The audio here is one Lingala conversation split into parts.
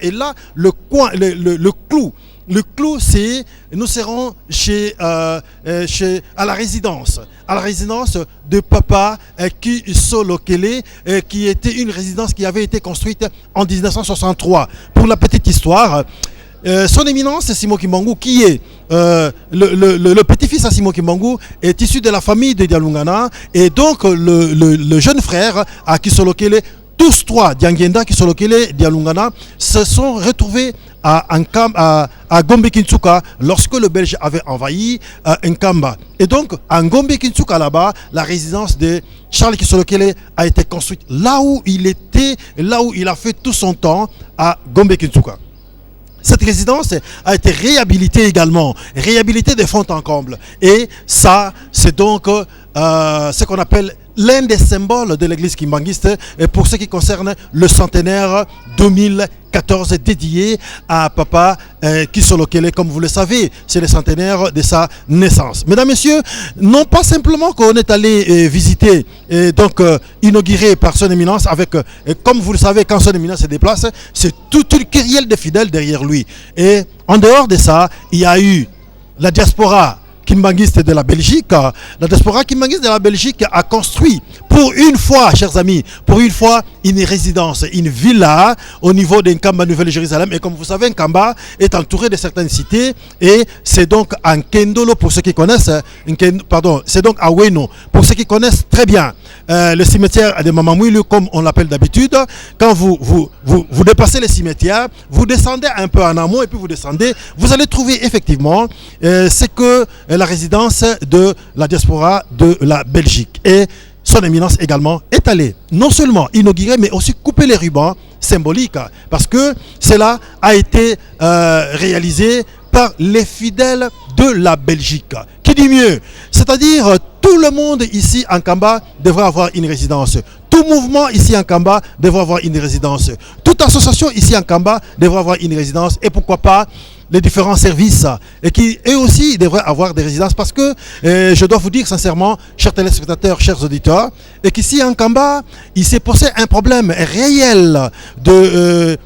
Et là, le clou. Le clou, c'est nous serons à la résidence de Papa Kisolo Kele, qui était une résidence qui avait été construite en 1963. Pour la petite histoire, son éminence Simon Kimbangu, qui est le petit-fils à Simon Kimbangu, est issu de la famille de Dialungana, et donc le jeune frère à Kisolo Kele, tous trois, Diangenda, Kisolo Kele, Dialungana, se sont retrouvés à Gombe Kintsuka lorsque le Belge avait envahi Nkamba. Et donc, à Gombe Kintsuka là-bas, la résidence de Charles Kisolo Kele a été construite là où il était, là où il a fait tout son temps, à Gombe Kintsuka. Cette résidence a été réhabilitée également, réhabilitée de fond en comble. Et ça, c'est donc ce qu'on appelle l'un des symboles de l'église kimbanguiste pour ce qui concerne le centenaire 2014 dédié à Papa Kisolo Kele. Comme vous le savez, c'est le centenaire de sa naissance. Mesdames, Messieurs, non pas simplement qu'on est allé visiter et donc inauguré par son éminence avec, comme vous le savez, quand son éminence se déplace, c'est toute une kyrielle de fidèles derrière lui. Et en dehors de ça, il y a eu la diaspora kimbanguiste de la Belgique. La diaspora kimbanguiste de la Belgique a construit pour une fois, chers amis, pour une fois une résidence, une villa au niveau d'Nkamba, Nouvelle-Jérusalem. Et comme vous savez, Nkamba est entouré de certaines cités et c'est donc à Nkendolo, pour ceux qui connaissent, c'est donc à Weno, pour ceux qui connaissent très bien le cimetière de Mamamouilou, comme on l'appelle d'habitude. Quand vous dépassez le cimetière, vous descendez un peu en amont et puis vous descendez, vous allez trouver effectivement ce que la résidence de la diaspora de la Belgique. Et son éminence également est allée non seulement inaugurer, mais aussi couper les rubans symboliques, parce que cela a été réalisé par les fidèles de la Belgique. Qui dit mieux? C'est-à-dire tout le monde ici en Kamba devrait avoir une résidence. Tout mouvement ici en Kamba devrait avoir une résidence. Toute association ici en Kamba devrait avoir une résidence. Et pourquoi pas les différents services et qui eux aussi devraient avoir des résidences, parce que je dois vous dire sincèrement, chers téléspectateurs, chers auditeurs, et qu'ici en Kamba, il s'est posé un problème réel des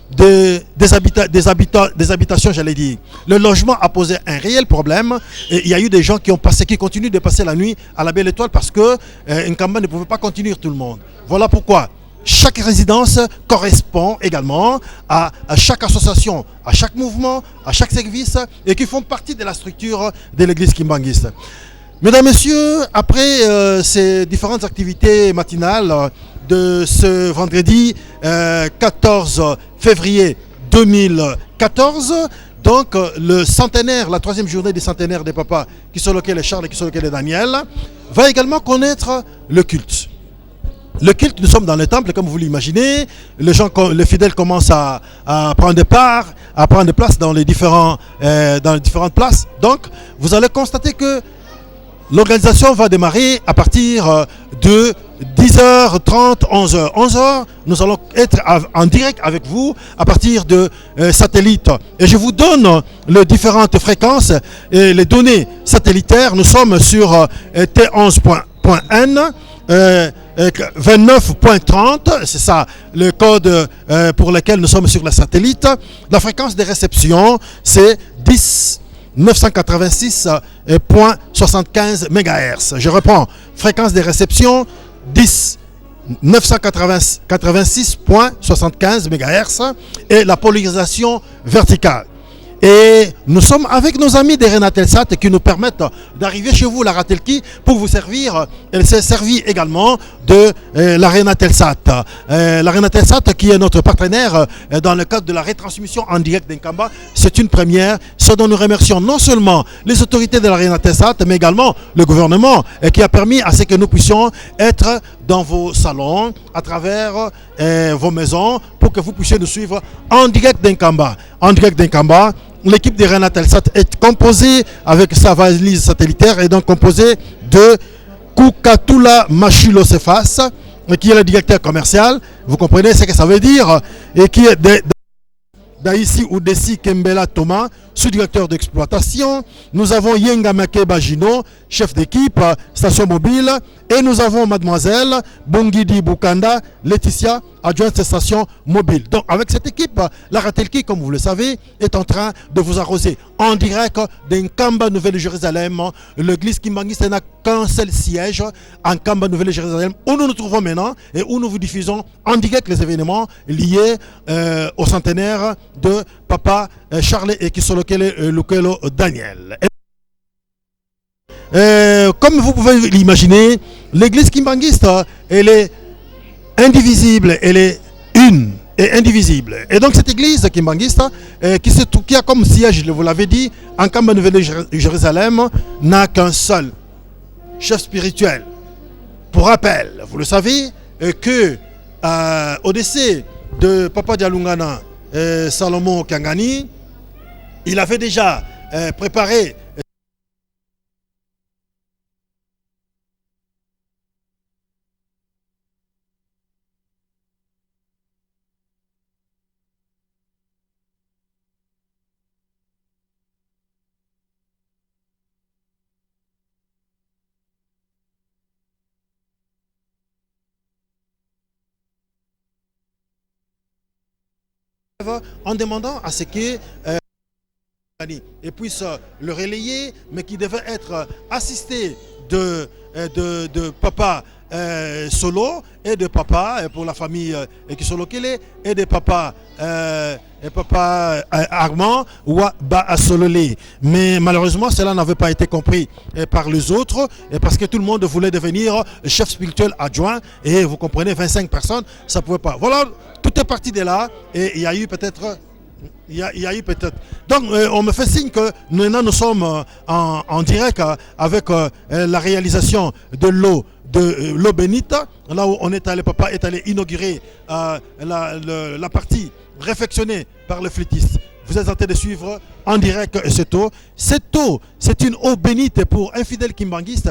habitations, j'allais dire. Le logement a posé un réel problème et il y a eu des gens qui continuent de passer la nuit à la Belle Étoile parce que Nkamba ne pouvait pas contenir tout le monde. Voilà pourquoi chaque résidence correspond également à chaque association, à chaque mouvement, à chaque service et qui font partie de la structure de l'église kimbanguiste. Mesdames, Messieurs, après ces différentes activités matinales de ce vendredi 14 février 2014, donc le centenaire, la troisième journée du centenaire des papas Kisolo Kele Charles et Kisolo Kele Daniel, va également connaître le culte. Le culte, nous sommes dans le temple, comme vous l'imaginez. Les fidèles commencent à prendre part, à prendre place dans les différentes places. Donc, vous allez constater que l'organisation va démarrer à partir de 10h30, 11h. 11h, nous allons être en direct avec vous à partir de satellite. Et je vous donne les différentes fréquences et les données satellitaires. Nous sommes sur T11.N. 29.30, c'est ça le code pour lequel nous sommes sur la satellite. La fréquence de réception, c'est 10.986.75 MHz. Je reprends, fréquence de réception 10.986.75 MHz et la polarisation verticale. Et nous sommes avec nos amis de Renatelsat qui nous permettent d'arriver chez vous, la Ratelki, pour vous servir. Elle s'est servie également de la Renatelsat. La Renatelsat qui est notre partenaire dans le cadre de la retransmission en direct d'Nkamba. C'est une première, ce dont nous remercions non seulement les autorités de la Renatelsat, mais également le gouvernement qui a permis à ce que nous puissions être dans vos salons, à travers vos maisons, pour que vous puissiez nous suivre en direct d'Nkamba. En direct d'Nkamba. L'équipe de Renatelsat est composée avec sa valise satellitaire et donc composée de Kukatula Machilo Cephas, qui est le directeur commercial. Vous comprenez ce que ça veut dire, et qui est d'Aïssi Oudessi Kembela Thomas, sous-directeur d'exploitation. Nous avons Yenga Make Bajino, chef d'équipe, station mobile. Et nous avons mademoiselle Bongidi Bukanda Laetitia, adjointe station mobile. Donc avec cette équipe, la Ratelki, comme vous le savez, est en train de vous arroser en direct d'Nkamba Nouvelle-Jérusalem. L'église Kimbangiste n'a qu'un seul siège en Kamba Nouvelle-Jérusalem, où nous nous trouvons maintenant et où nous vous diffusons en direct les événements liés au centenaire de Papa Charles et Kisolokele Lukelo Daniel. Comme vous pouvez l'imaginer, l'église Kimbangiste, elle est indivisible, elle est une et indivisible. Et donc cette église Kimbangiste, qui a comme siège, je vous l'avais dit, en Kamba Nouvelle-Jérusalem, n'a qu'un seul chef spirituel. Pour rappel, vous le savez, que au décès de Papa Dialungana, Salomon Kangani, il avait déjà préparé en demandant à ce que et puisse le relayer, mais qui devait être assisté de papa Solo et de papa pour la famille Kisolo Kele et de papa Armand ou Sololé. Mais malheureusement, cela n'avait pas été compris par les autres parce que tout le monde voulait devenir chef spirituel adjoint et vous comprenez, 25 personnes, ça ne pouvait pas. Voilà, tout est parti de là et il y a eu peut-être... Donc, on me fait signe que maintenant nous sommes en direct avec la réalisation de l'eau bénite, là où on est allé, papa est allé inaugurer la partie réfectionnée par le flûtiste. Vous êtes en train de suivre en direct cette eau. Cette eau, c'est une eau bénite pour un fidèle kimbangiste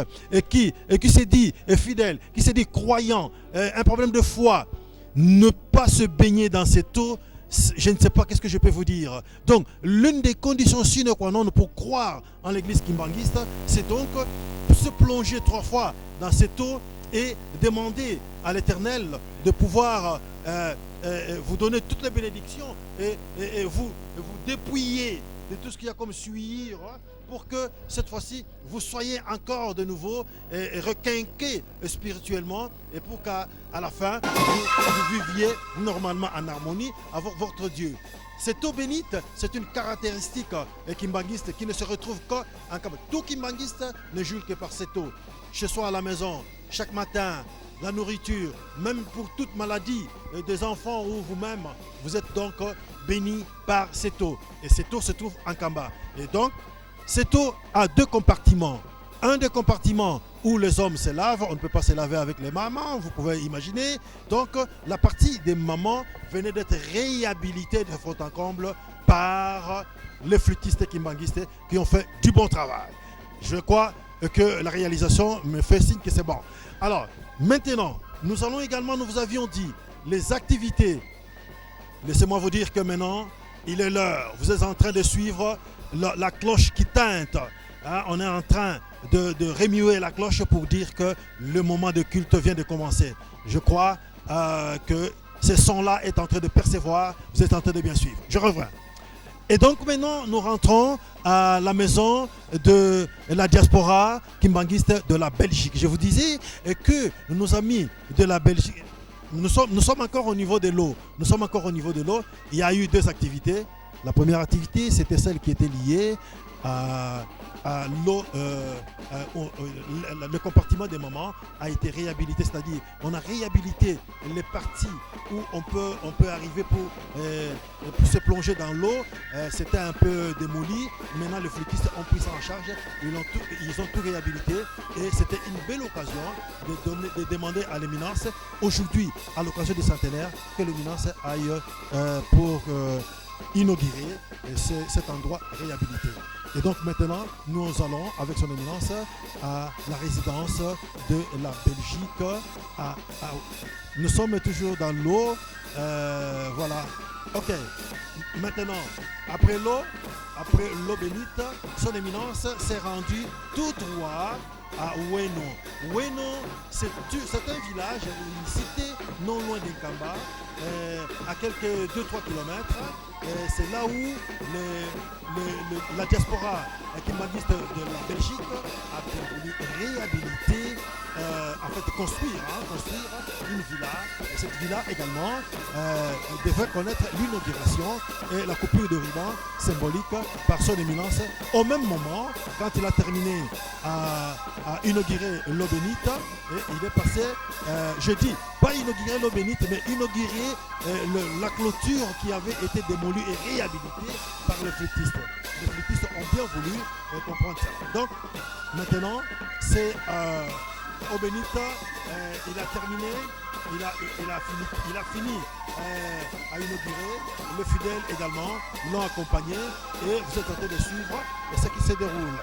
qui s'est dit fidèle, qui s'est dit croyant, un problème de foi. Ne pas se baigner dans cette eau, je ne sais pas qu'est-ce que je peux vous dire. Donc, l'une des conditions sine qua non pour croire en l'église kimbangiste, c'est donc se plonger 3 fois dans cette eau et demander à l'Éternel de pouvoir vous donner toutes les bénédictions et vous dépouiller de tout ce qu'il y a comme suivre pour que cette fois-ci vous soyez encore de nouveau requinqués spirituellement et pour qu'à la fin vous viviez normalement en harmonie avec votre Dieu. Cette eau bénite, c'est une caractéristique kimbangiste qui ne se retrouve qu'en Kamba. Tout kimbangiste ne joue que par cette eau. Chez soi à la maison, chaque matin, la nourriture, même pour toute maladie des enfants ou vous-même, vous êtes donc bénis par cette eau. Et cette eau se trouve en Kamba. Et donc, cette eau a 2 compartiments. Un des compartiments où les hommes se lavent, on ne peut pas se laver avec les mamans, vous pouvez imaginer. Donc, la partie des mamans venait d'être réhabilitée de fond en comble par les flûtistes kimbanguistes qui ont fait du bon travail. Je crois que la réalisation me fait signe que c'est bon. Alors, maintenant, nous allons également, nous vous avions dit, les activités. Laissez-moi vous dire que maintenant, il est l'heure. Vous êtes en train de suivre la cloche qui teinte. Hein, on est en train de remuer la cloche pour dire que le moment de culte vient de commencer. Je crois que ce son-là est en train de percevoir. Vous êtes en train de bien suivre. Je reviens. Et donc maintenant, nous rentrons à la maison de la diaspora kimbanguiste de la Belgique. Je vous disais que nos amis de la Belgique, nous sommes encore au niveau de l'eau. Nous sommes encore au niveau de l'eau. Il y a eu 2 activités. La première activité, c'était celle qui était liée à l'eau. Le compartiment des mamans a été réhabilité, c'est-à-dire on a réhabilité les parties où on peut arriver pour se plonger dans l'eau. C'était un peu démoli. Maintenant, les flûtistes ont pris ça en charge. Ils ont tout réhabilité et c'était une belle occasion de demander à l'éminence, aujourd'hui, à l'occasion du centenaire, que l'éminence aille pour inaugurer cet endroit réhabilité. Et donc maintenant, nous allons avec son éminence à la résidence de la Belgique. Nous sommes toujours dans l'eau. Voilà. Ok. Maintenant, après l'eau bénite, son éminence s'est rendue tout droit à Oueno. Oueno, c'est un village, une cité non loin d'Nkamba, à quelques 2-3 kilomètres. C'est là où la diaspora kilmaniste de la Belgique a bien voulu réhabiliter, en fait construire une villa. Et cette villa également devait connaître l'inauguration et la coupure de ruban symbolique par son éminence. Au même moment, quand il a terminé à inaugurer l'eau bénite, et il est passé, je dis, pas inaugurer l'eau bénite, mais inaugurer la clôture qui avait été démolie et réhabilitée par les flûtistes. Les flûtistes ont bien voulu comprendre ça. Donc, maintenant, c'est eau bénite, il a terminé, il a fini à inaugurer. Les fidèles également l'ont accompagné et vous êtes en train de suivre ce qui se déroule.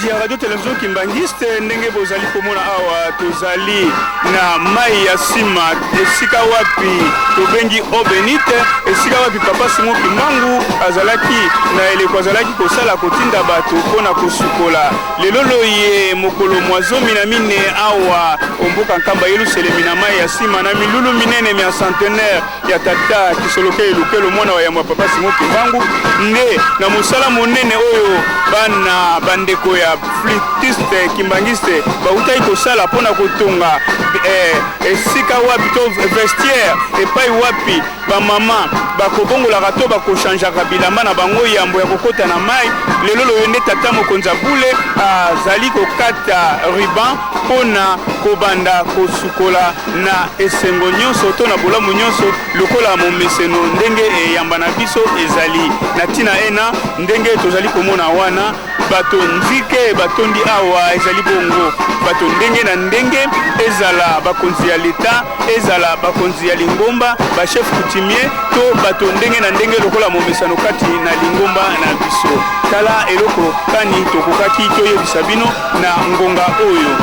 boyangaki ya radio télévision Kimbangiste ndenge bozali komona awa tozali na mai ya sima esika wapi tobengi Obenite esika wapi papa Simon Kimbangu azalaki na eleko azalaki kosala kotinda bato mpona kosukola lelo loye mokolo mwazomi na mine awa omboka nkamba yeluselemi na mai ya sima na milulu minene mia centenaire ya tata Kisoloke Elukelo mwana wa yamwa papa Simon Kimbangu nde na mosala monene oyo bana bandeko ya flûtiste Kimbangiste bautaki kosala mpona kotonga esika wapi to vestiaire epai wapi bamama bakobongolaka to bakochangeaka bilamba na bango yambo ya kokota na mai lelo loyo nde tata mokonzi Bule azali kokata ruban mpona kobanda kosukola na esengo nyonso to na bolamu nyonso lokola momeseno ndenge eyamba na biso ezali na tina ena ndenge tozali komona wana bato nzike batondi awa ezali bongo bato ndenge na ndenge ezala bakonzi ya leta ezala bakonzi ya lingomba ba chef coutumier to bato ndenge na ndenge lokola momesano kati na lingomba na biso tala eloko kani tokokaki toyebisa bino na ngonga oyo.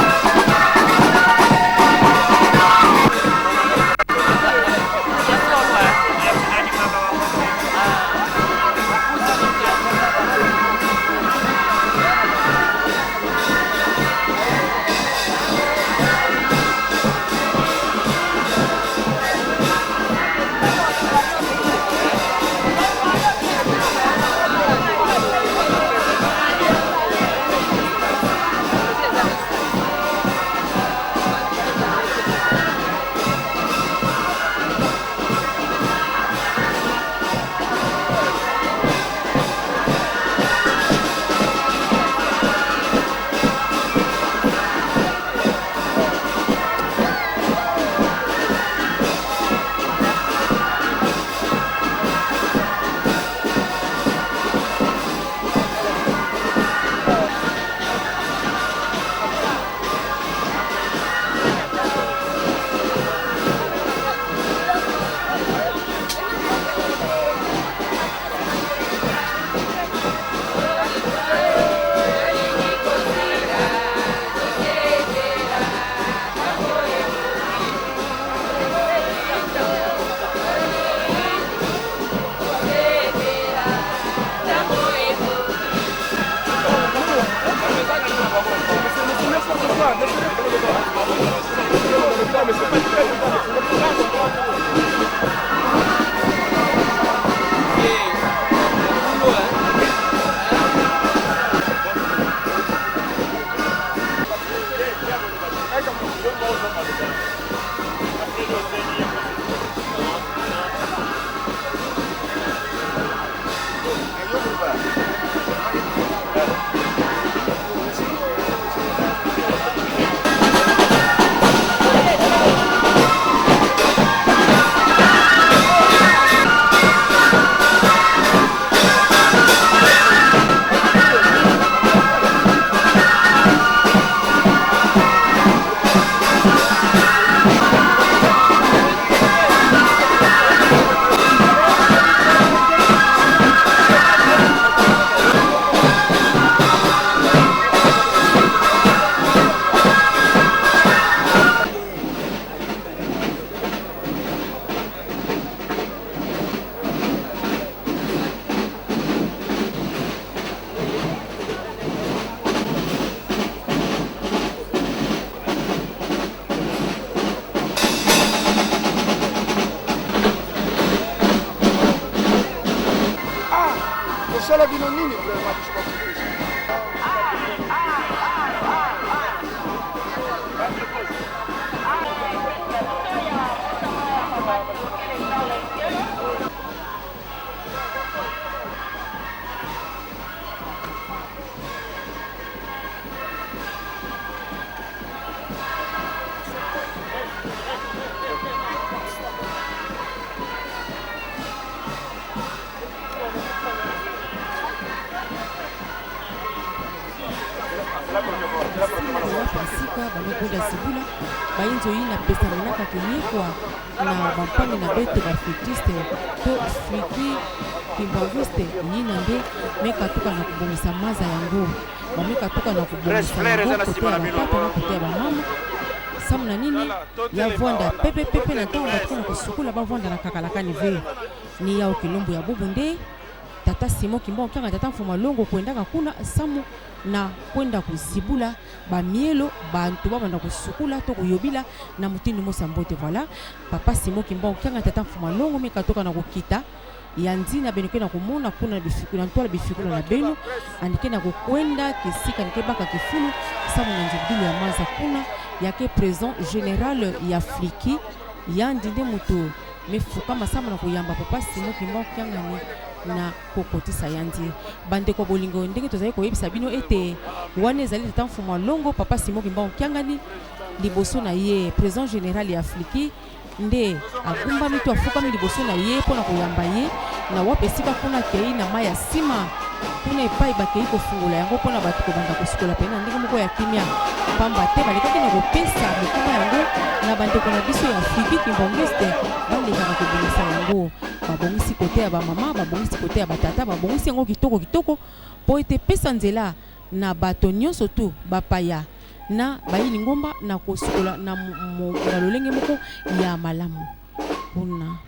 Solo di nonnini problema di sport. Pasika bamekwenda sibula bayinzo yina pesa menaka kenyekwa na bampangi na bete ba flûtiste to friki kimbangiste yina nde mekatuka na kubongisa maza yango bamekatuka na kubongisa yango kote ya bapapa na kote ya bamama samu na nini ya vwanda pepe na ntango batuka na kosukula bavwanda na kakalakani ve ni yao kilombo ya bubu nde tata Simon Kimbangu kyanga tata Mfuma Longo kwendaka kuna samu na kwenda kuzibula bamielo bantu babanda kusukula to kuyobila na mutindi mosambote voilà papa Simon Kimbangu kyanga tata Mfuma Longo mekatoka na kokita yanzina benike na kumona kuna bifikula ntwala bifikula na beno andike na kukwenda kisika nike baka kifulu samu na njibili ya maza kuna yake président général ya Fliki yandinde mutu mefuka masama na kuyamba papa Simon Kimbangu kyanga ni na kokotisa yandi bande ko bolingo ndenge tozali koyebisa bino ete wane ezali tata Mfuma Longo papa Simon Kimbangu kyangani liboso na ye président général ya Fliki nde agumba mitu afukami liboso na ye mpona koyamba ye na wape esika kuna kei na mai ya nsima kuna epai bakei kofungola yango mpona bato kobanda kosukola pene na ndenge moko ya kimia pamba te balekaki na kopesa mokama yango na bandeko na biso ya Fliki kimbangiste balekaka kobongisa yango babongisi kote ya bamama babongisi kote ya batata babongisi yango kitoko po ete pesa nzela na bato nyonso tu bapaya na bayini ngomba na kosukola na lolenge moko ya malamu kuna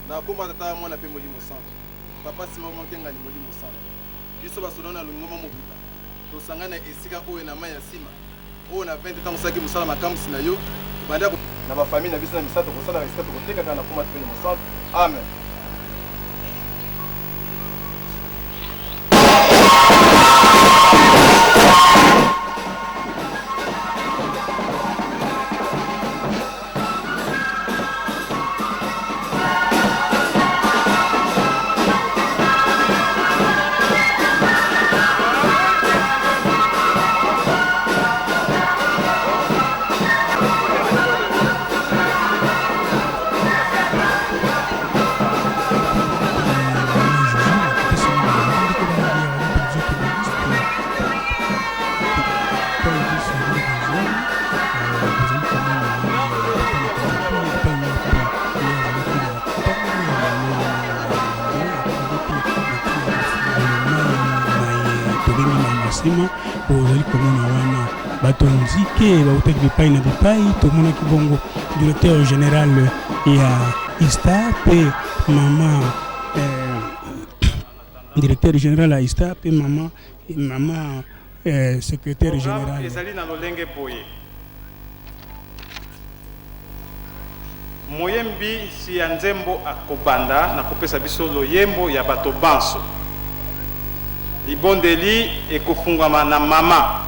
na komba tata mwana pe molimo sana papa Simon Mokenga ni molimo sana biso basonona lungoma mobita to sangana esika oyo na mai ya sima oyo na 20 tango saki musala makamsi na yo banda na ba famille na biso na misato ko sala esika to koteka kana komba pe molimo sana amen. Ozali komona wana bato nzike bautaki bipai na bipai tomona kibongo directeur général ya ISTA pe mama directeur général ya ISTA pe mama secrétaire général ezali na lolenge boye moyembi si ya nzembo akobanda na kopesa biso loyembo ya bato banso libondeli ekofungwama na mama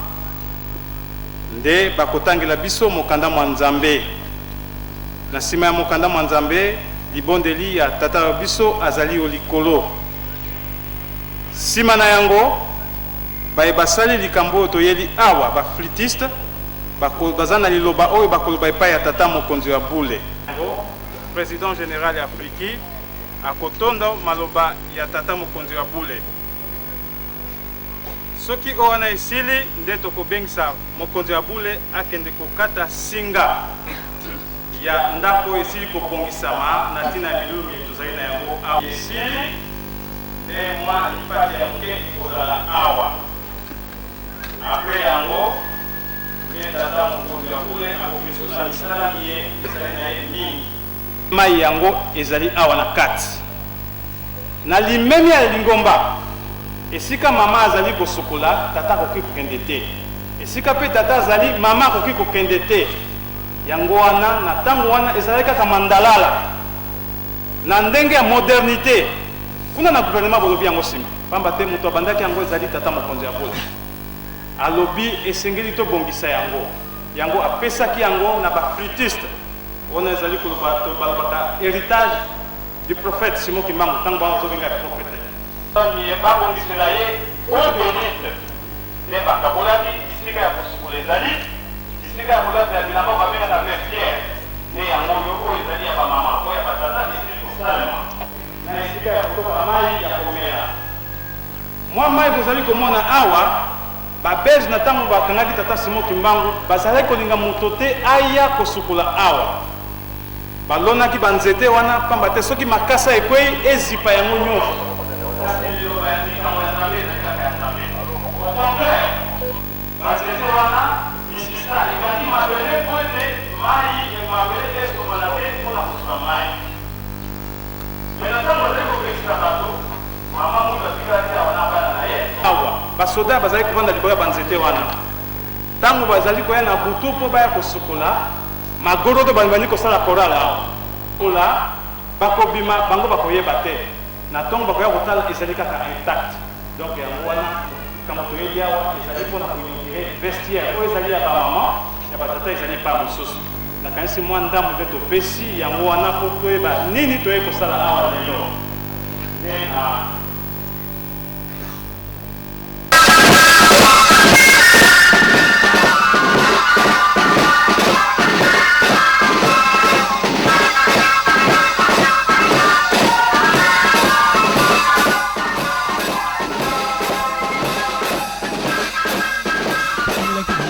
nde bakotangela biso mokanda mwa nzambe na nsima ya mokanda mwa nzambe libondeli ya tata biso azali o likolo nsima na yango baye basali likambo oyo toyeli awa baflitiste baza na liloba oyo bakoloba epai ya tata mokonzi ya bule président général ya Fliki akotonda maloba ya tata mokonzi ya bule soki oyo wana esili nde tokobengisa mokonzi ya bule akende kokata singa ya ndako esili kobongisama na ntina ya bilulu tozali na yango awa esili nde mwana lipati ya moke ekozala awa apres yango nde tata mokonzi ya kule akokesuna misala ye ezali na ye mingi mai yango ezali awa na kati na limemi ya lingomba esika mama azali kosukola tata akoki kokende te esika mpe tata azali mama akoki kokende te yango wana na ntango wana ezalaki kaka mandalala na ndenge ya modernité kuna na gouvernement bolobi yango nsima pamba te moto abandaki yango ezali tata mokonzi ya kule alobi esengeli tobongisa yango apesaki yango na baflutiste wana ezali balobaka héritage du prophète Simon Kimbangu ntango bana ozobenga prophète babongisela ye obénite nde bakabolaki bisika ya kosukola ezali bisika ya kolata ya bilamba babenga na vestiaire nde yango oyo ezali ya bamama oyo ya batata esili kosalema na esika ya kotoka mai ya komela mwa mai tozali komona awa babelge na ntango bakangaki tata Simon Kimbangu bazalaki kolinga moto te aya kosukola awa balonaki banzete wana pamba te soki makasa ekwei ezipa yango nyonso banzete wana misisa ekati mabele po ete mai mabele esokona te mpona kosuka mai me na ntango azali kopekisa bato mama moto atikaki awa na bana na ye awa basoda bazali kovanda libolo ya banzete wana ntango bazali koya na butu mpo baya kosukola magorodo bandibandi kosala korala awa kola bakobima bango bakoyeba te na ntongo bakoya kotala ezali kaka intact donc yango wana kama toyebi awa ezali mpona koinogire vestiaire oyo ezali ya bamama ya batata ezali pa mosusu nakanisi mwa ndambo nde topesi yango wana mpo toyeba nini toyei kosala awa lelo nde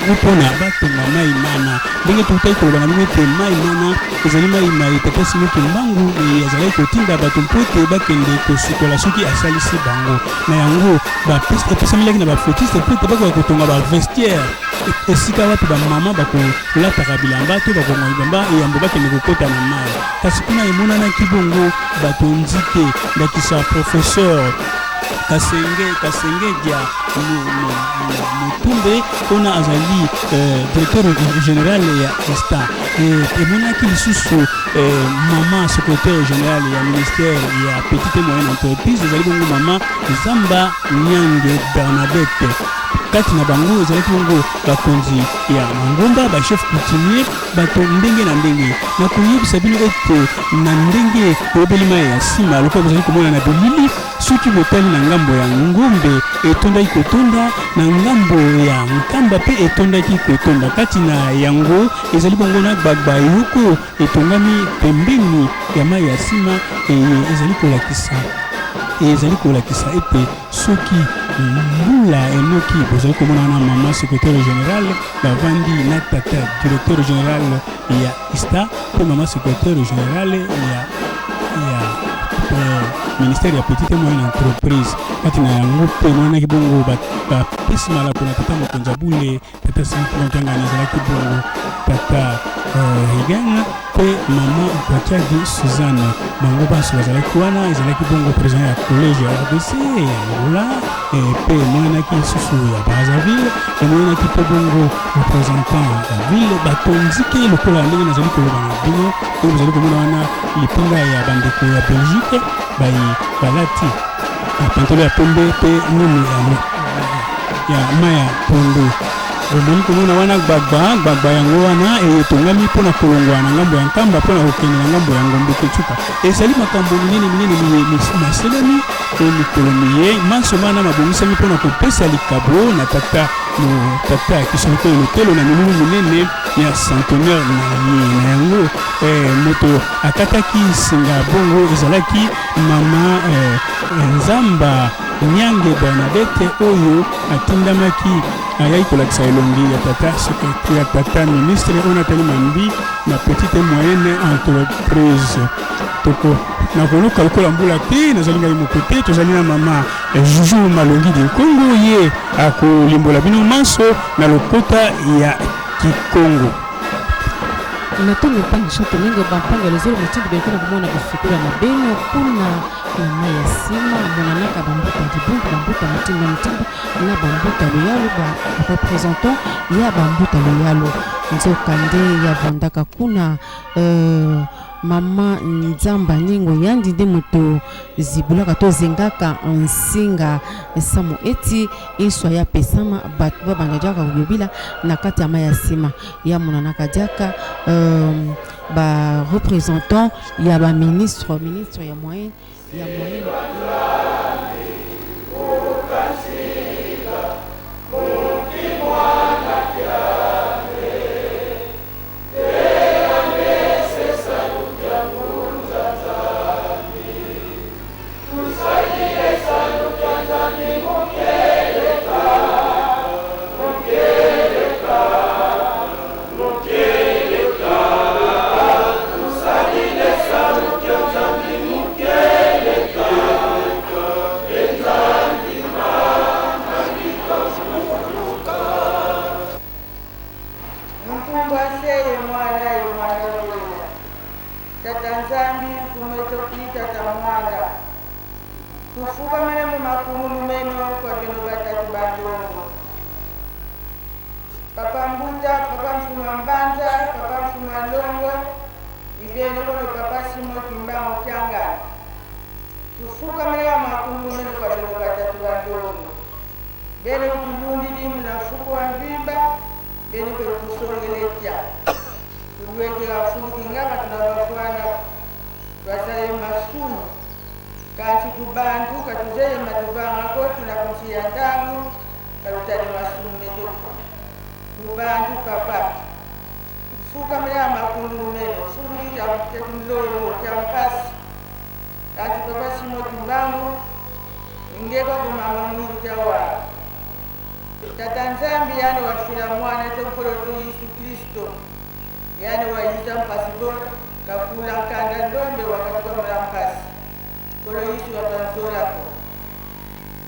mpona batonga mai mana ndenge tokutaki koloba na bino ete mai mana ezali mai mai tata Simon Kimbangu azalaki kotinda bato mpo ete bakende kosukola soki asalisi bango na yango epesamelaki na baflotiste mpo ete bakoka kotonga bavestiaire esika wapi bamama bakolataka bilamba to bakonga bilamba eyambo bakende kokota na mai kasi kuna emonanaki bongo bato nzike ndakisa professeur Kasenge dia Mutumbe ona azali directeur général ya ESTA emonaki lisusu mama secrétaire général ya ministère ya petite et moyenne entreprise ezali bongo mama Zamba Nyange Bernadette kati na bango ezalaki bongo bakonzi ya mangomba bachef coutumier bato ndenge na ndenge na koyebisa bino ete na ndenge oyebeli mai ya nsima lokola bozali komona na bilili soki botali na ngambo ya ngombe etondaki kotonda na ngambo ya nkamba mpe etondaki kotonda kati na yango ezali bongo na gbagba yoko etongami pembeni ya mai ya nsima ezali kolakisa ete soki mbula enoki bozali komona wana mama secrétaire général bavandi na tata directeur général ya ISTA mpe mama secrétaire général ya ministère ya petite et moyenne entreprise kati na yango mpe emonanaki bongo bapesi malako na tata mokonzi abule tata simikangani ezalaki bongo tata Regan mpe mama Batiadi Suzanne bango banso bazalaki wana ezalaki bongo président ya collège ya RDC ya Ngola mpe emonanaki lisusu ya Brazzaville emonanaki mpe bongo représentant ya ville bato nzike lokola ndenge nazali koloba na bino oyo bozali komona wana lipinga ya bandeko ya Belgique balati pantolo ya pembe mpe nini ya mai ya pondu omoni komona wana gbagba yango wana etongami mpona kolongwa na ngambo ya nkamba mpona kokende na ngambo ya ngombe kecuka ezali makambo minene maselemi to mikolo miye mansomana mabongisami mpona kopesa likabo na tata ya kisoniko elotelo na milulu minene ya centenaire na yango moto akataki singa bongo ezalaki mama Nzamba Nyange Bernadette oyo atindamaki ayai kolakisa elongi ya tata secrétaire ya tata ministre oyo atali mambi na petite et moyenne entreprise toko nakoluka lokola mbula te nazali ngai moko te tozali na mama Juju Malongi de Congo ye akolimbola bino manso na lokota ya Kikongo inatomi pangisha teningo bampanga lezolo mutindi bekona kumona kufikura na beno kuna na ya sima monanaka bambuta dibungu bambuta mutimba mutimba na bambuta loyalo ba représentant ya bambuta loyalo nzokande ya vandaka kuna mama nzamba ningo yandi nde moto zibulaka to zengaka nsinga samo eti iswa ya pesama batu babanga jaka kuyobila na kati ya maya sima ya monanaka jaka ba représentant ya ba ministre ya moyen kufuka mene mumakumu mumeno kwa bino batatu bandongo papa mbuta papa mfuma mbanza papa mfuma longo ibene kono papa simo kimbango kyangana kufuka mene mumakumu mumeno kwa bino batatu bandongo bene kulundi dimu na fuku wa mvimba bene kwe kusongeletia kuduwekela fuku kingama tunawafuana twasale masumu kasi kubantu katuzeye matuvanga koti na kusia ndangu kalutali masumu mejoka kubantu papa kufuka mnyama kulumeno suri ya mlolo ya mpasi kasi papa simo timbangu ingeko kumama mwili jawa tata nzambi yani wafila mwana tempolo tu Yesu Kristo yani waita mpasibo kakula kanda ndombe wakati wa mpasi kolo Yesu watanzora ko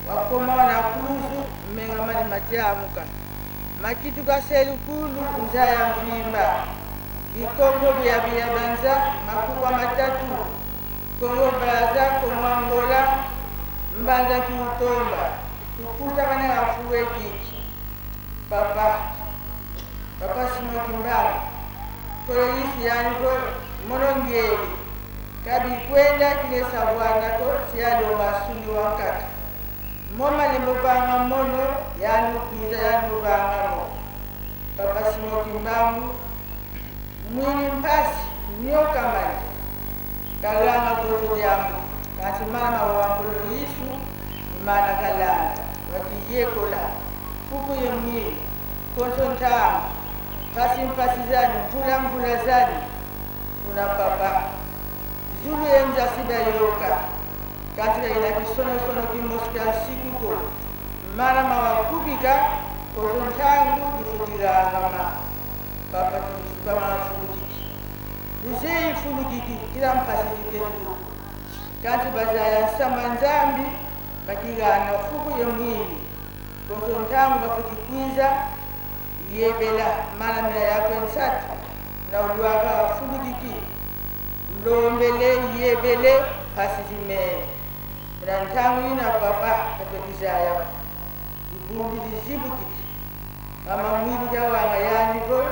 wakoma na kuzu mengamani matiamuka makitu kaselu kulu nzaya mvimba bikongo bya banza makuwa matatu kongo braza kongo Angola mbanza kiutomba tukuta kana afuwe kiki papa simo kimbala kolo Yesu yani ko monongeli kabi kwenda kile savwana ko siado masuni wakati moma limubanga mono yanu kiza yanu mubanga mo papa simo kimbangu mwini mpasi nyoka mani kalanga kozo yangu kasi mama wangulo Yesu imana kalanga wakiyekola kuku yemni konsontamu kasi mpasizani mvula zani kuna papa zulu yenza sida yoka katika ila kisono kimosika sikuko mara mawakubika kozontangu kifutira ngama papa kama fulukiki uzei fulukiki kila mpasi kitetu kati bazaya samanzambi bakigana fuku yemwini kozontangu bafukikwiza yebela mara mila yako ensatu na uduaka fulukiki lombele yebele pasizime rantangu ina papa katokizaya ibumbi lizibukiti mama mwilu jawanga yani go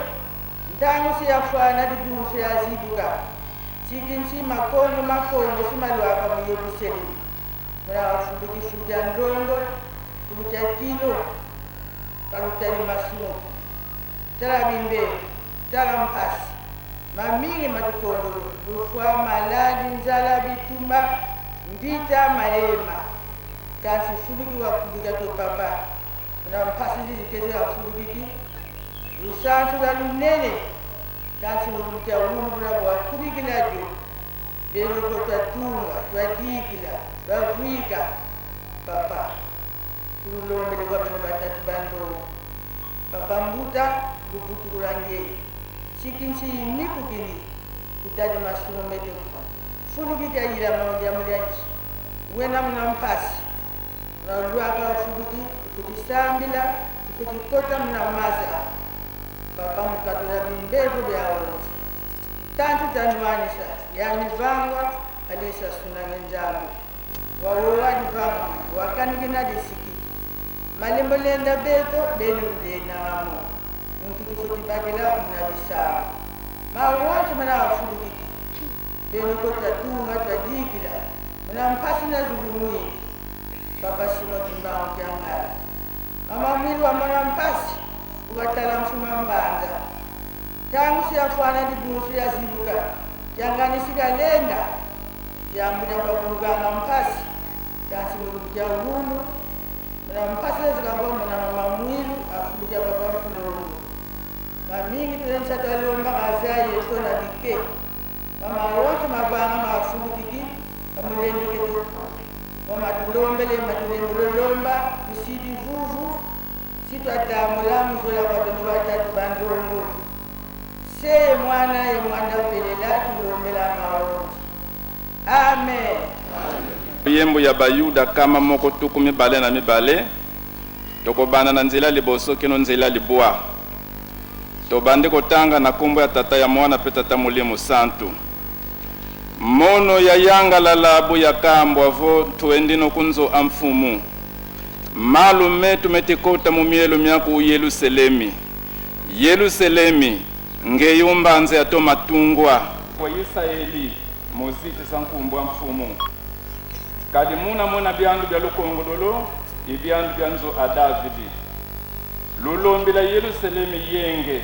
ntangu siyafana dibumu siyazibuka chikinsi makono simalwaka muyebuseli muna wafunduki fuja ndongo fuja kilo kalutali masumu tala bimbe tala mpasi mamingi matukondo rufua maladi nzala bitumba ndita malema kasi fuluki wa kuliga to papa na mpasi zikeze wa fulukiki rusansu la lunene kasi mulukia ulumuna wa kuligila jo belo kota tunga twadikila twavuika papa tululombe kwa bano batatu bando papa mbuta lubutu kulange sikinsi niku kini kutadi masumo medio fulu kita ira maodia mulyanji wena mnampasi na luaka fulu kutistambila kutikota mnamaza papa mukatula bimbevu bya wonzi tantu tanwanisa yani vangwa alisa sunange njambo wawowadi vangwa wakanikina disiki malembo lenda beto bene mdenamo mukitufutibakila mnabisama mawantu mana wafulukiki bene kota tunga twadikila mnampasi na zulumwini papa simo kimbao kyangala amamwili wa mwanampasi ukatala mfuma mbanza tangu siyafana dibusu ya zibuka yangani sikalenda yambuja kwa kuluganga mpasi tansi mulukja ulumu mna mpasi zikambwa mna mama mwilu afulukja kwa kwa fulungu mamingi tulensa talomba kazaye tona dike mama wote mabanga mafulukiki kamulendike tu mama tulombele matulembelomba tusidi vuvu sitwatamulamu zola kwadono batatu bandongo se mwana ye mwanda pelela tulombela maonzi amen. Yembo ya bayuda kama moko tuku mibale na mibale tokobana na nzela liboso kino nzela libwa tobande kotanga na kombo ya tata ya mwana pe tata Molimo Santu mono ya yanga la labu ya kambo avo tuendino kunzo amfumu malume tumetikota mumielu myaku Yerusalemi ngeyumba nze ato matungwa kwa Israeli muziti sankumbwa mfumu kadi muna byandu bya lukongololo ibyandu byanzo a Davidi lulombila Yerusalemi yenge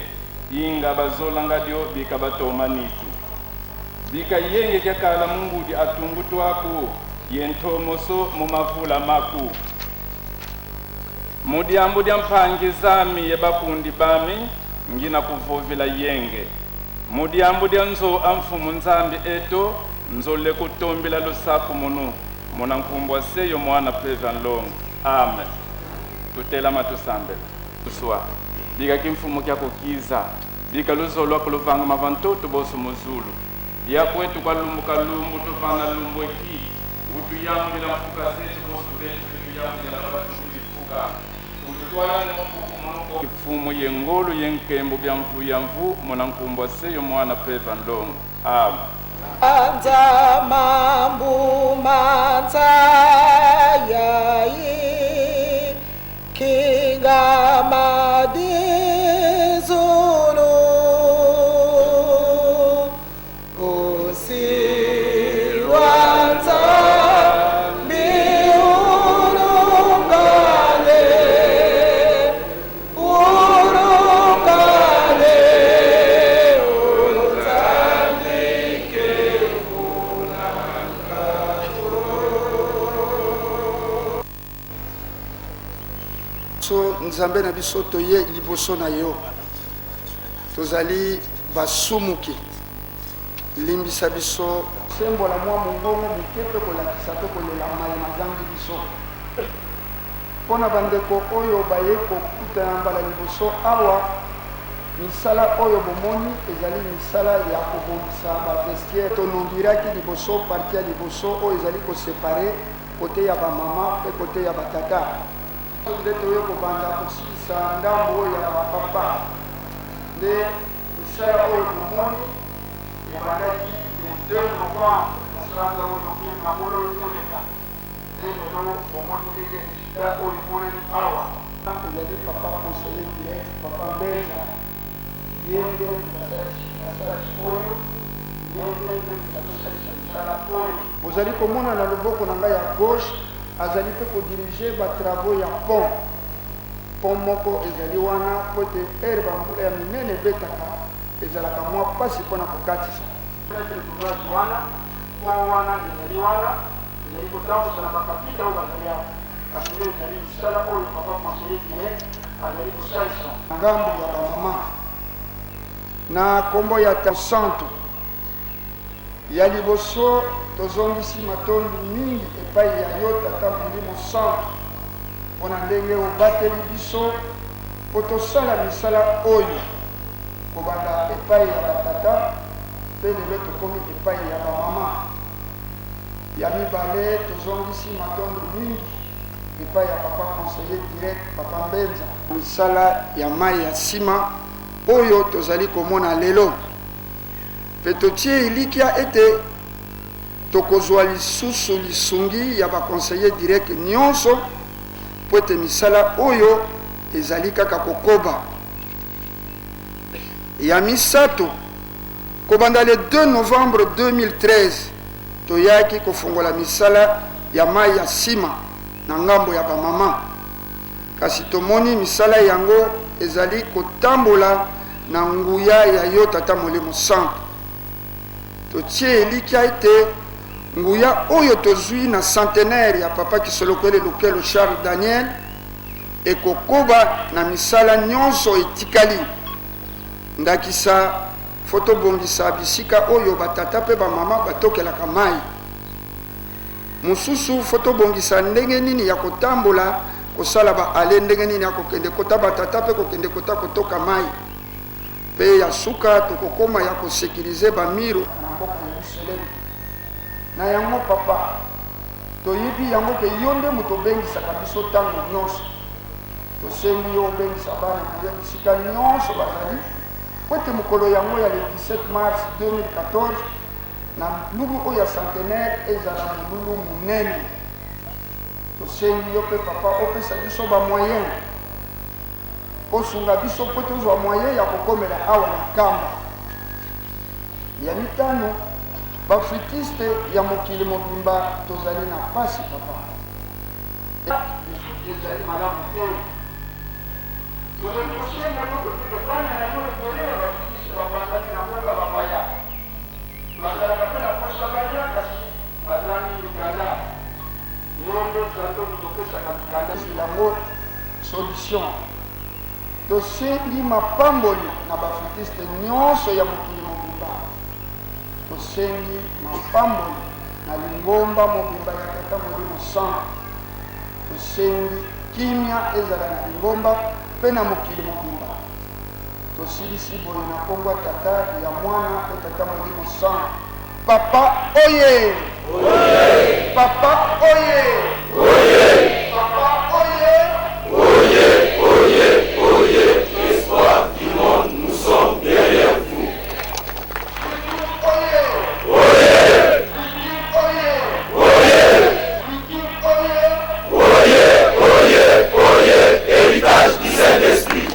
inga bazolanga dio bikabatoma nitu bika yenge kyakala Mungu di atungu twako yentomoso mumavula maku mudiambu dia mpangi zami yebakundi bami ngina kuvovela yenge mudiambu dia nzo amfumu nzambi eto nzole kutombela lusaku munu muna nkumbwa seyo mwana Plevan Long amen tutela matusambe tuswa bika kimfumu kyako kiza bika luzolo kuluvanga mavantoto boso muzulu dia kwetu kwa lumbu tuvana lumbu eki utu yangu ila mfuka zetu boso betu yangu ila watu kulifuka kifumu yengolo yenkembo byanvu yamvu muna nkumbwa seyo mwana Plevan Long amen Anza mambu manza yai kinga madizulu usiwanza nzambe na biso toye liboso na yo tozali basumuki limbisa biso sembola mwa mongongo moke mpe kolakisa mpe kolela mai mazangi biso mpona bandeko oyo baye kokutana mbala liboso awa misala oyo bomoni ezali misala ya kobongisa bavestiere tonongiraki liboso parti ya liboso oyo ezali kosepare kote ya bamama mpe kote ya batata nde toye kobanda kosilisa ndambo oyo ya bapapa nde misala oyo bomoni ebandaki le 2 novembre nasalanga oyo makolo ekoleka nde lelo bomoni ndenge resultat oyo emonani awa ezali papa conseiller direct papa mbeza yende nasalaki oyo yende nasalaki misala oyo bozali komona na loboko na ngai ya gauche azali pe kodirige batravaux ya pont moko ezali wana po ete ere bambula ya minene ebetaka ezalaka mwa mpasi mpona kokatisa wana pont wana ezali wana ezali kotambusa na bakapita oyo bazali awa kasi nde ezali misala oyo papa conseiller direct azali kosalisa ngambu ya bamama na kombo ya santu ya liboso tozongisi matondi mingi epai ya yo tata Molimo Santu mpona ndenge obateli biso po tosala misala oyo kobanda epai ya batata mpe lelo tokomi epai ya bamama. Ya mibale tozongisi matondo mingi epai ya papa conseiller direct papa Mbenza. Misala ya mai ya nsima oyo tozali komona lelo mpe totie ilikia ete tokozwa lisusu lisungi ya baconseiller direct nyonso po ete misala oyo ezali kaka kokoba. Ya misato kobanda le 2 novembre 2013 toyaki kofungola misala ya mai ya nsima na ngambo ya bamama, kasi tomoni misala yango ezali kotambola na nguya ya yo tata Molimo Santo. Totie elikia ete nguya oyo tozwi na centenaire ya papa Kisolokwele Lukelo Charles Daniel ekokoba na misala nyonso etikali. Ndakisa foto bongisa bisika oyo batata pe bamama batokelaka mai. Mususu foto bongisa ndenge nini ya kotambola kosala ba ale ndenge nini ya kokende kota batata pe kokende kota kotoka mai. Pe ya suka tokokoma ya kosekirize bamiro na mboka ya Yerusalemu. Na yango papa toyibi yango ke yonde muto bengisaka biso tango nyonso. Tosengi yo bengisa bana na bisika nyonso bazali. Pote mukolo yango ya le 17 mars 2014 na lulu oyo ya centenaire ezala lulu munene. Tosengi yo pe papa opesa biso ba moyen osunga biso po tozwa moyen ya kokomela awa na kamba. Ya mitano bafutiste ya mokili mobimba tozali na pasi papa. Ezali malamu te. Tozali kosenga noko tukebana na noko kolea bafutiste babandaki na mboka bapaya. Bazalaka pe na posa baya kasi bazali mikanda. Nyondo santo tokopesaka mikanda silango solution. Tosengi mapamboli na bafutiste nyonso ya mokili mobimba. Tosengi mapamboli na lingomba mobimba ya tata Molimo Santo. Tosengi kimia ezala na lingomba pe na mokili mobimba. Tosilisi boye na kombo ya tata ya mwana pe tata Molimo Santo. Papa oye! Oye! Papa oye! Oye! Papa oye! Oye! Oye! Oye! L'espoir du monde, nous sommes derrière vous. Oye! Oye! Oye! Oye! Oye! Oye! Oye! Héritage du Saint-Esprit.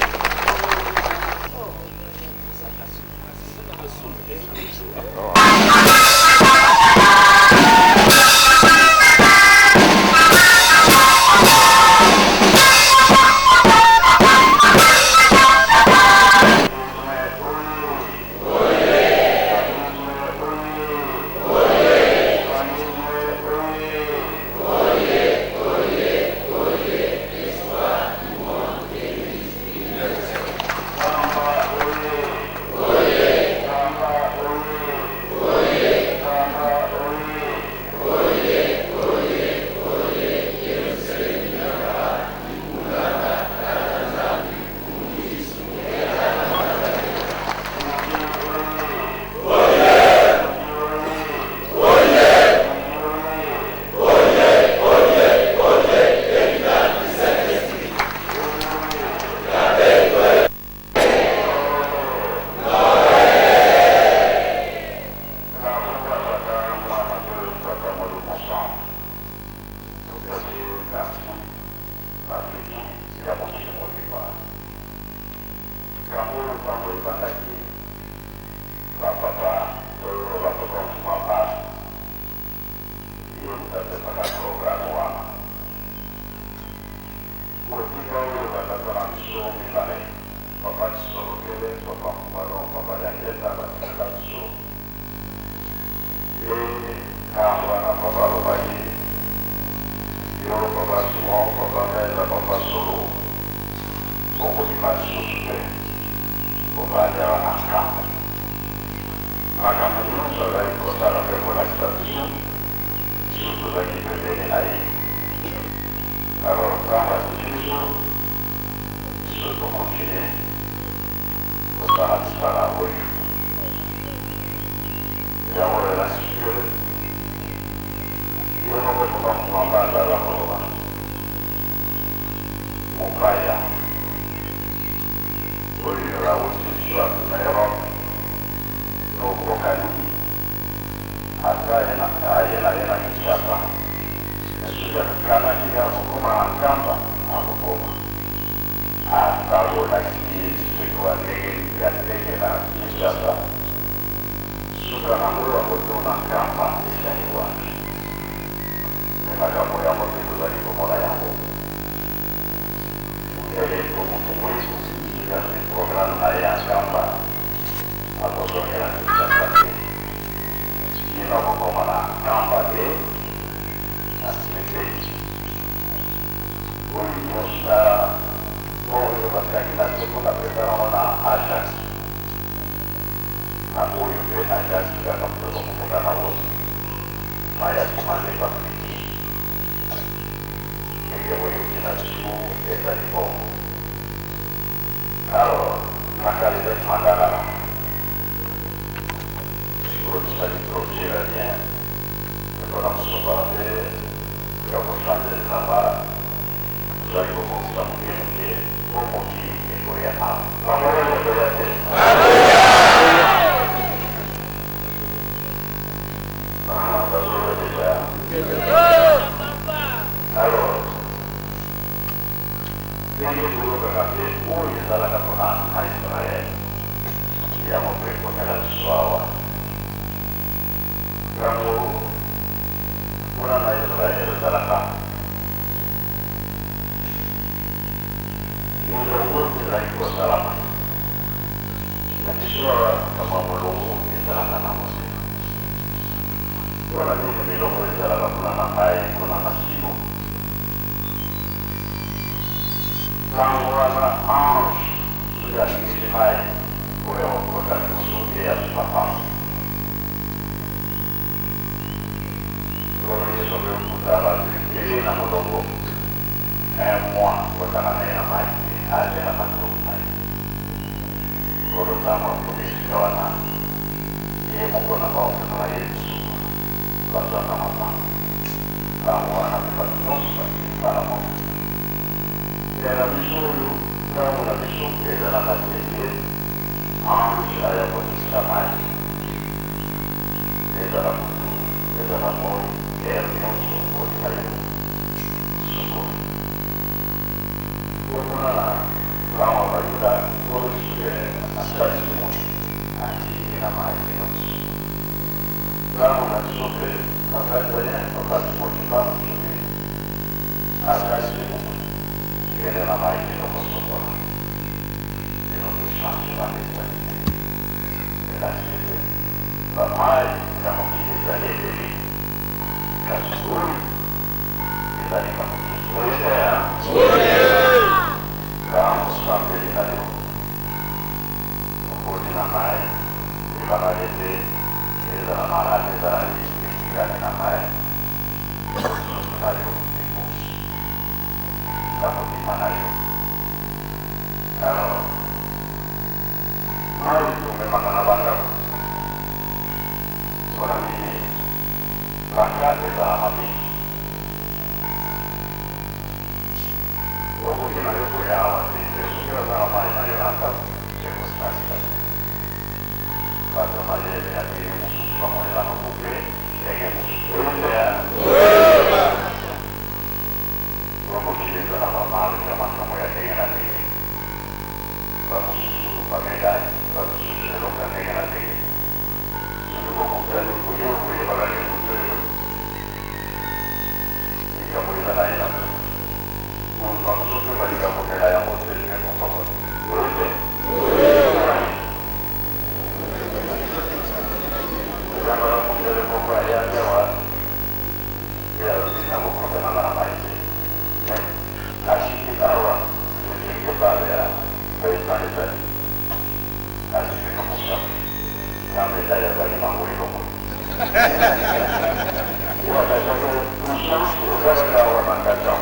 biso tokontinue kosala misala oyo yango lela sike yo moko tokamumanga azala koloba mopaya oyo awuti biso na Europe nokokani ata aye na ye na Kinshasa esuka kanaki ya kokoma na nkamba akokoma atalolaki soki wa ndenge ya ndenge na Kinshasa suka nango akotona nkamba ezali wapi me makambo yango mpe tozali komona yango eleko motu moyiku ikasi programe na ye ya nkamba akozongela Kinshasa te kino kokoma na nkamba te asipepeti oyo nyonso oyo bakaki na teko na preparango na Ajax na oyo mpe Ajax kaka mtoto kofunga na wosi maya komande bafiki ndenge oyoki na biso ezali bongo alors nakalelaki mandalala sikoyo tozali projet bien mpona kosokola mpe ya kochange laba tozali kokokisa moke moke po mokili ekoya awa bamoko ekoya te bazolo deja alors ndenge tolobaka mpe oyo ezalaka mpona na Israel yango mpe ekomela biso awa ntango mpona na Israel ezalaka milongo ezali kosalama na biso awa kama molongo ezalaka na mosika mpona nini milongo ezalaka mpona na mai mpona na simo ntango wana ange soki alingisi mai oyo okota liboso te ya supapanga oyo yesu oyo okutala ele na molongo un mois kotala na ye na mai te azela matoko mai kolotama komesika wana ye moko na baokota na ye lisusu bazwaka mapanga ntango wana mpe bato nyonso bakala moko na biso oyo ntango na biso ezalaka te ye ange aya kotikisa mai ezala kutu ezala moi ere nyonso kotika yo sokoli omona na ntango bayuda oyo asalisi moi atiki na mai nyonso ntango na biso mpe bapatalien bakati motima mosu te asalisi moi kele na mai eloko sokola eloko change na mentalité la société bamai ya mokili ezali ebele kasi oyo ezali ka mosusu oyeteya kaka mosambeli na yo okoti na mai ebana lete ezala malade ezalali esikani na mai mosusu na yo ekosi na motima na yo alors mai tomemaka na bandako mpona nini bakate ezalaka mingi okoki na yo koya awa te te soki bazala mai na yo na ndako ekosasika bato mayele ya ndenge mosusu bamonela makupe ndenge mosusu oyeteya omokili ezala bamarke ya makambo ya ndenge na ndenge bamosusu bamedai bamosusu eloko ya ndenge na ndenge soki bokutani oyo oyebakaki moto oyo likambo eza na ye na bamosusu mpe balinga komela yango te ndenge kokomona oyote ezangala mondele moko ayatewa ye alobi na kokondananga na mai te asiki awa ezenge bale ya baetan ezali asifika mosaka na medali azali nango elongo wakazaka conscience ezalaka awa na kata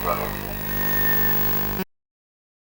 Gracias.